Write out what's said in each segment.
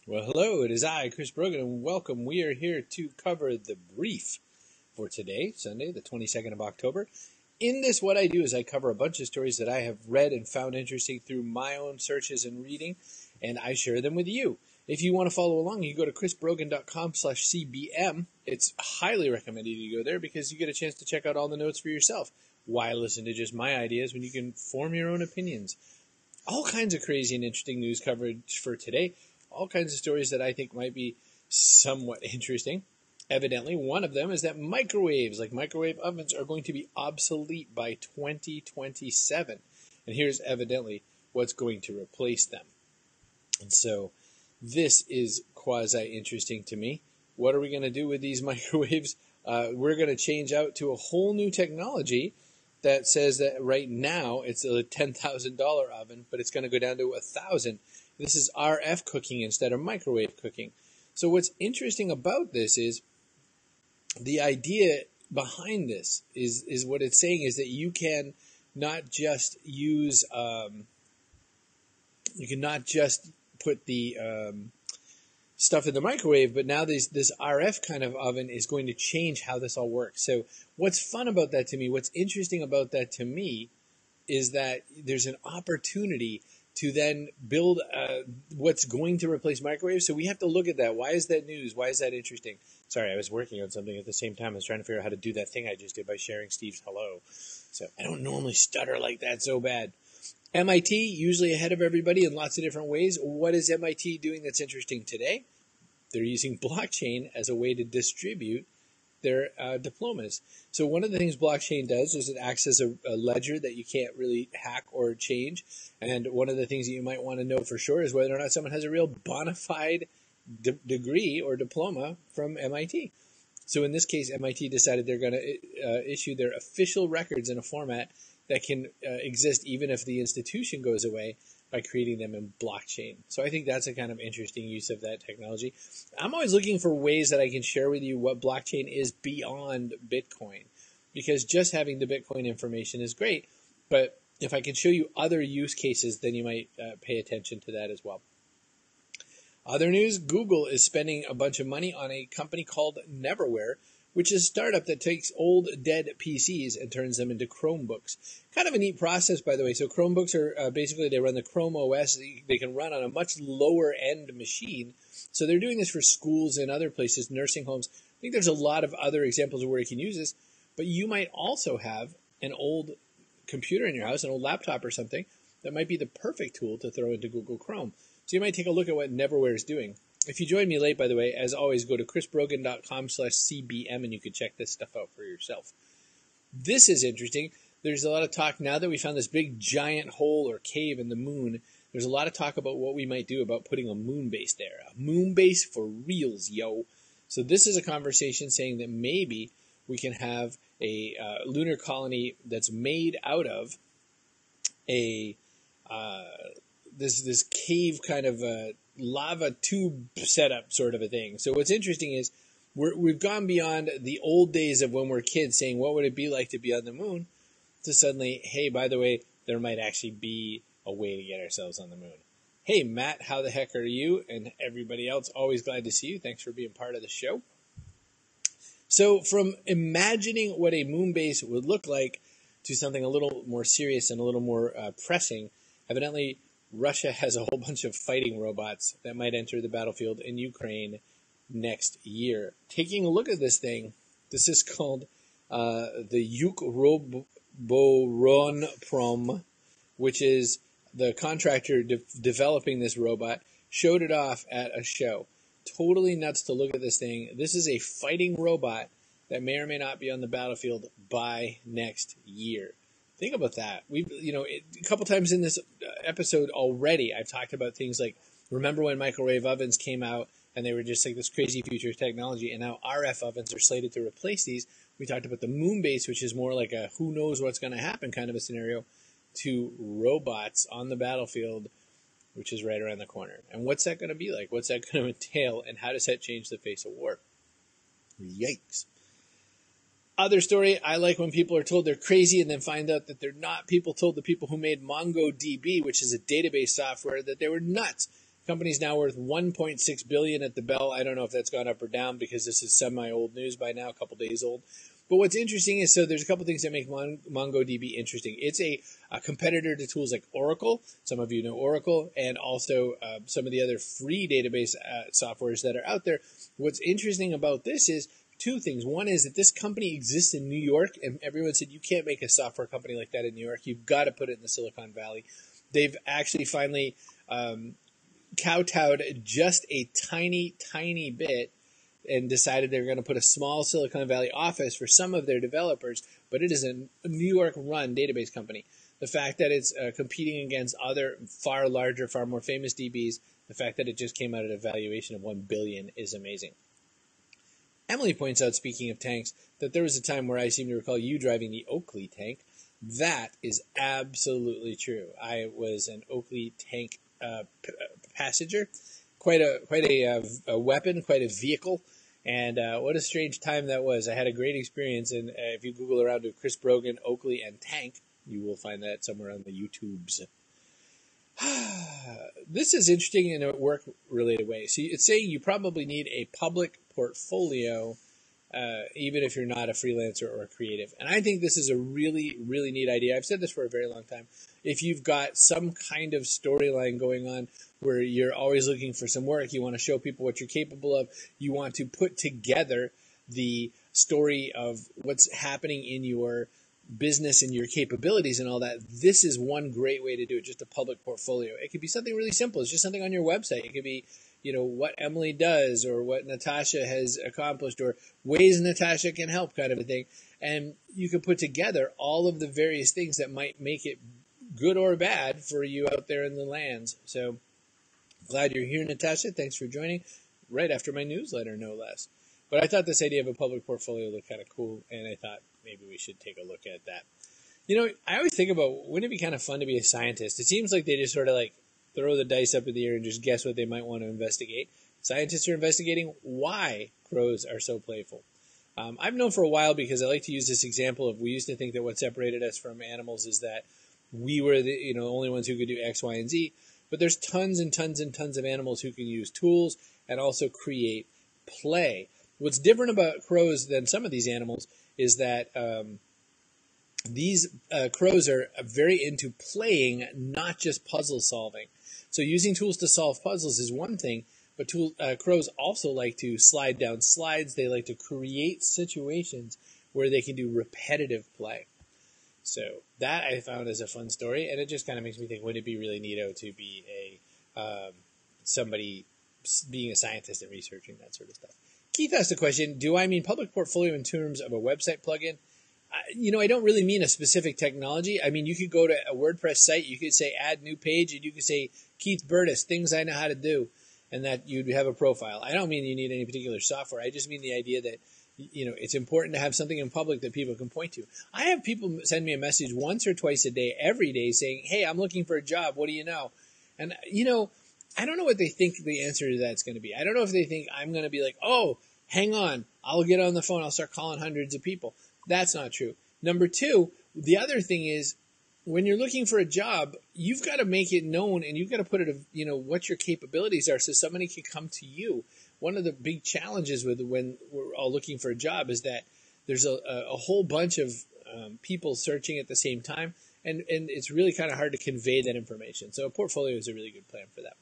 Well, hello, it is I, Chris Brogan, and welcome. We are here to cover the brief for today, Sunday, the 22nd of October. In this, what I do is I cover a bunch of stories that I have read and found interesting through my own searches and reading, and I share them with you. If you want to follow along, you can go to chrisbrogan.com/cbm. It's highly recommended you go there because you get a chance to check out all the notes for yourself. Why listen to just my ideas when you can form your own opinions? All kinds of crazy and interesting news coverage for today. All kinds of stories that I think might be somewhat interesting. Evidently, one of them is that microwaves, like microwave ovens, are going to be obsolete by 2027. And here's evidently what's going to replace them. And so this is quasi-interesting to me. What are we going to do with these microwaves? We're going to change out to a whole new technology that says that right now it's a $10,000 oven, but it's going to go down to $1,000. This is RF cooking instead of microwave cooking. So what's interesting about this is the idea behind this is what it's saying is that you can not just use you can not just put the stuff in the microwave, but now this RF kind of oven is going to change how this all works. So what's fun about that to me, what's interesting about that to me, is that there's an opportunity to then build what's going to replace microwaves. So we have to look at that. Why is that news? Why is that interesting? Sorry, I was working on something at the same time. I was trying to figure out how to do that thing I just did by sharing Steve's hello. So I don't normally stutter like that so bad. MIT, usually ahead of everybody in lots of different ways. What is MIT doing that's interesting today? They're using blockchain as a way to distribute their diplomas. So one of the things blockchain does is it acts as a ledger that you can't really hack or change. And one of the things that you might want to know for sure is whether or not someone has a real bona fide degree or diploma from MIT. So in this case, MIT decided they're going to issue their official records in a format that can exist even if the institution goes away by creating them in blockchain. So I think that's a kind of interesting use of that technology. I'm always looking for ways that I can share with you what blockchain is beyond Bitcoin, because just having the Bitcoin information is great, but if I can show you other use cases, then you might pay attention to that as well. Other news, Google is spending a bunch of money on a company called Neverware, which is a startup that takes old, dead PCs and turns them into Chromebooks. Kind of a neat process, by the way. So Chromebooks are basically, they run the Chrome OS. They can run on a much lower-end machine. So they're doing this for schools and other places, nursing homes. I think there's a lot of other examples of where you can use this. But you might also have an old computer in your house, an old laptop or something, that might be the perfect tool to throw into Google Chrome. So you might take a look at what Neverware is doing. If you join me late, by the way, as always, go to chrisbrogan.com/cbm and you can check this stuff out for yourself. This is interesting. There's a lot of talk now that we found this big giant hole or cave in the moon. There's a lot of talk about what we might do about putting a moon base there. A moon base for reals, yo. So this is a conversation saying that maybe we can have a lunar colony that's made out of a this cave kind of lava tube setup sort of a thing. So what's interesting is we've gone beyond the old days of when we're kids saying, what would it be like to be on the moon, to suddenly, hey, by the way, there might actually be a way to get ourselves on the moon. Hey, Matt, how the heck are you? And everybody else, always glad to see you. Thanks for being part of the show. So from imagining what a moon base would look like to something a little more serious and a little more pressing, evidently Russia has a whole bunch of fighting robots that might enter the battlefield in Ukraine next year. Taking a look at this thing, this is called the Ukroboronprom, which is the contractor developing this robot, showed it off at a show. Totally nuts to look at this thing. This is a fighting robot that may or may not be on the battlefield by next year. Think about that. A couple times in this episode already, I've talked about things like, remember when microwave ovens came out and they were just like this crazy future technology, and now RF ovens are slated to replace these. We talked about the moon base, which is more like a who knows what's going to happen kind of a scenario, to robots on the battlefield, which is right around the corner. And what's that going to be like? What's that going to entail? And how does that change the face of war? Yikes. Other story, I like when people are told they're crazy and then find out that they're not. People told the people who made MongoDB, which is a database software, that they were nuts. Company's now worth $1.6 billion at the bell. I don't know if that's gone up or down because this is semi-old news by now, a couple days old. But what's interesting is, so there's a couple things that make MongoDB interesting. It's a competitor to tools like Oracle. Some of you know Oracle, and also some of the other free database softwares that are out there. What's interesting about this is two things. One is that this company exists in New York, and everyone said you can't make a software company like that in New York. You've got to put it in the Silicon Valley. They've actually finally kowtowed just a tiny, tiny bit and decided they're going to put a small Silicon Valley office for some of their developers, but it is a New York-run database company. The fact that it's competing against other far larger, far more famous DBs, the fact that it just came out at a valuation of $1 billion is amazing. Emily points out, speaking of tanks, that there was a time where I seem to recall you driving the Oakley tank. That is absolutely true. I was an Oakley tank passenger. Quite a weapon, quite a vehicle, and what a strange time that was. I had a great experience, and if you Google around to Chris Brogan, Oakley, and tank, you will find that somewhere on the YouTubes. This is interesting in a work-related way. So it's saying you probably need a public portfolio, even if you're not a freelancer or a creative. And I think this is a really, really neat idea. I've said this for a very long time. If you've got some kind of storyline going on where you're always looking for some work, you want to show people what you're capable of, you want to put together the story of what's happening in your business and your capabilities and all that, this is one great way to do it, just a public portfolio. It could be something really simple. It's just something on your website. It could be, what Emily does or what Natasha has accomplished or ways Natasha can help kind of a thing. And you can put together all of the various things that might make it good or bad for you out there in the lands. So glad you're here, Natasha. Thanks for joining right after my newsletter, no less. But I thought this idea of a public portfolio looked kind of cool, and I thought maybe we should take a look at that. I always think about, wouldn't it be kind of fun to be a scientist? It seems like they just sort of like throw the dice up in the air and just guess what they might want to investigate. Scientists are investigating why crows are so playful. I've known for a while, because I like to use this example of, we used to think that what separated us from animals is that we were the only ones who could do X, Y, and Z. But there's tons and tons and tons of animals who can use tools and also create play. What's different about crows than some of these animals is that these crows are very into playing, not just puzzle solving. So using tools to solve puzzles is one thing, but crows also like to slide down slides. They like to create situations where they can do repetitive play. So that I found as a fun story, and it just kind of makes me think, wouldn't it be really neato to be somebody being a scientist and researching that sort of stuff? Keith asked the question, do I mean public portfolio in terms of a website plugin? I don't really mean a specific technology. I mean, you could go to a WordPress site, you could say add new page, and you could say Keith Burtis, things I know how to do, and that you'd have a profile. I don't mean you need any particular software. I just mean the idea that it's important to have something in public that people can point to. I have people send me a message once or twice a day, every day, saying, hey, I'm looking for a job. What do you know? And, I don't know what they think the answer to that's going to be. I don't know if they think I'm going to be like, oh, hang on, I'll get on the phone, I'll start calling hundreds of people. That's not true. Number two, the other thing is, when you're looking for a job, you've got to make it known, and you've got to put it, what your capabilities are, so somebody can come to you. One of the big challenges with when we're all looking for a job is that there's a whole bunch of people searching at the same time, and it's really kind of hard to convey that information. So a portfolio is a really good plan for that.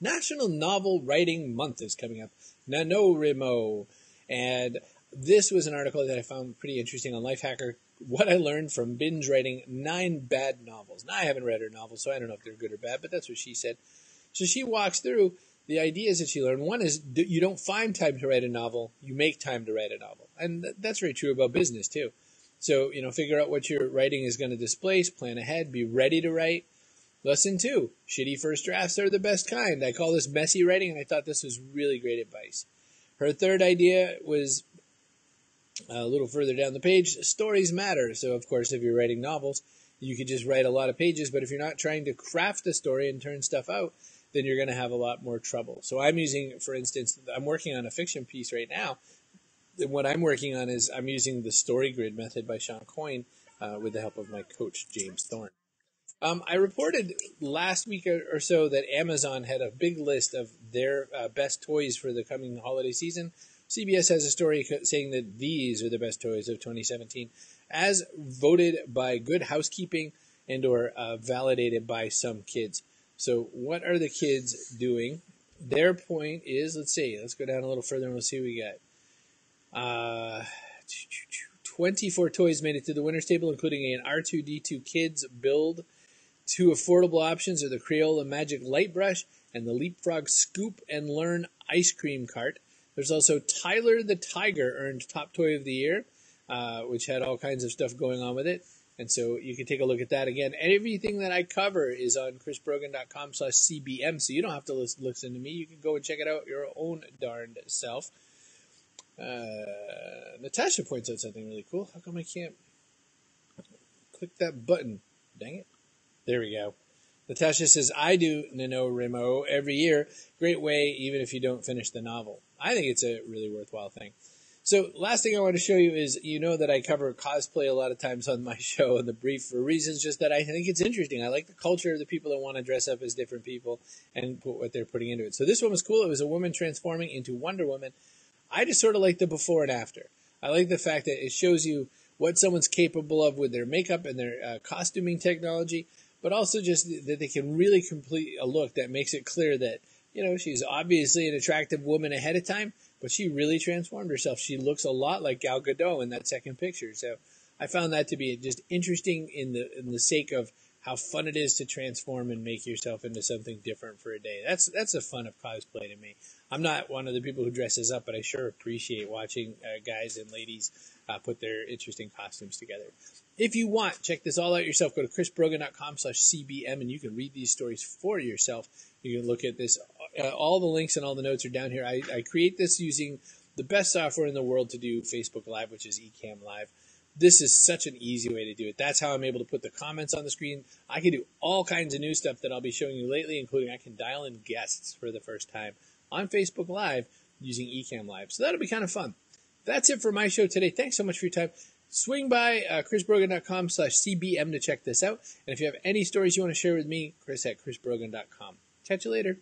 National Novel Writing Month is coming up, NaNoWriMo, and this was an article that I found pretty interesting on Lifehacker, what I learned from binge writing 9 bad novels. Now, I haven't read her novels, so I don't know if they're good or bad, but that's what she said. So she walks through the ideas that she learned. One is, you don't find time to write a novel, you make time to write a novel. And that's very true about business, too. So, figure out what your writing is going to displace, plan ahead, be ready to write. Lesson 2, shitty first drafts are the best kind. I call this messy writing, and I thought this was really great advice. Her third idea was a little further down the page, stories matter. So, of course, if you're writing novels, you could just write a lot of pages, but if you're not trying to craft a story and turn stuff out, then you're going to have a lot more trouble. So I'm using, for instance, I'm working on a fiction piece right now. And what I'm working on is I'm using the story grid method by Sean Coyne with the help of my coach, James Thorne. I reported last week or so that Amazon had a big list of their best toys for the coming holiday season. CBS has a story saying that these are the best toys of 2017, as voted by Good Housekeeping and or validated by some kids. So what are the kids doing? Their point is, let's go down a little further and we'll see what we got. 24 toys made it to the winner's table, including an R2-D2 Kids build. 2 affordable options are the Crayola Magic Light Brush and the Leapfrog Scoop and Learn Ice Cream Cart. There's also Tyler the Tiger earned Top Toy of the Year, which had all kinds of stuff going on with it. And so you can take a look at that again. Everything that I cover is on chrisbrogan.com/CBM, so you don't have to listen to me. You can go and check it out your own darned self. Natasha points out something really cool. How come I can't click that button? Dang it. There we go. Natasha says, I do NaNoWriMo every year. Great way, even if you don't finish the novel. I think it's a really worthwhile thing. So last thing I want to show you is, you know that I cover cosplay a lot of times on my show in the brief for reasons just that I think it's interesting. I like the culture of the people that want to dress up as different people and put what they're putting into it. So this one was cool. It was a woman transforming into Wonder Woman. I just sort of like the before and after. I like the fact that it shows you what someone's capable of with their makeup and their costuming technology, but also just that they can really complete a look that makes it clear that, you know, she's obviously an attractive woman ahead of time, but she really transformed herself. She looks a lot like Gal Gadot in that second picture. So I found that to be just interesting in the sake of how fun it is to transform and make yourself into something different for a day. That's the fun of cosplay to me. I'm not one of the people who dresses up, but I sure appreciate watching guys and ladies put their interesting costumes together. If you want, check this all out yourself. Go to chrisbrogan.com/CBM and you can read these stories for yourself. You can look at this. All the links and all the notes are down here. I create this using the best software in the world to do Facebook Live, which is Ecamm Live. This is such an easy way to do it. That's how I'm able to put the comments on the screen. I can do all kinds of new stuff that I'll be showing you lately, including I can dial in guests for the first time on Facebook Live using Ecamm Live. So that'll be kind of fun. That's it for my show today. Thanks so much for your time. Swing by chrisbrogan.com/CBM to check this out. And if you have any stories you want to share with me, chris@chrisbrogan.com. Catch you later.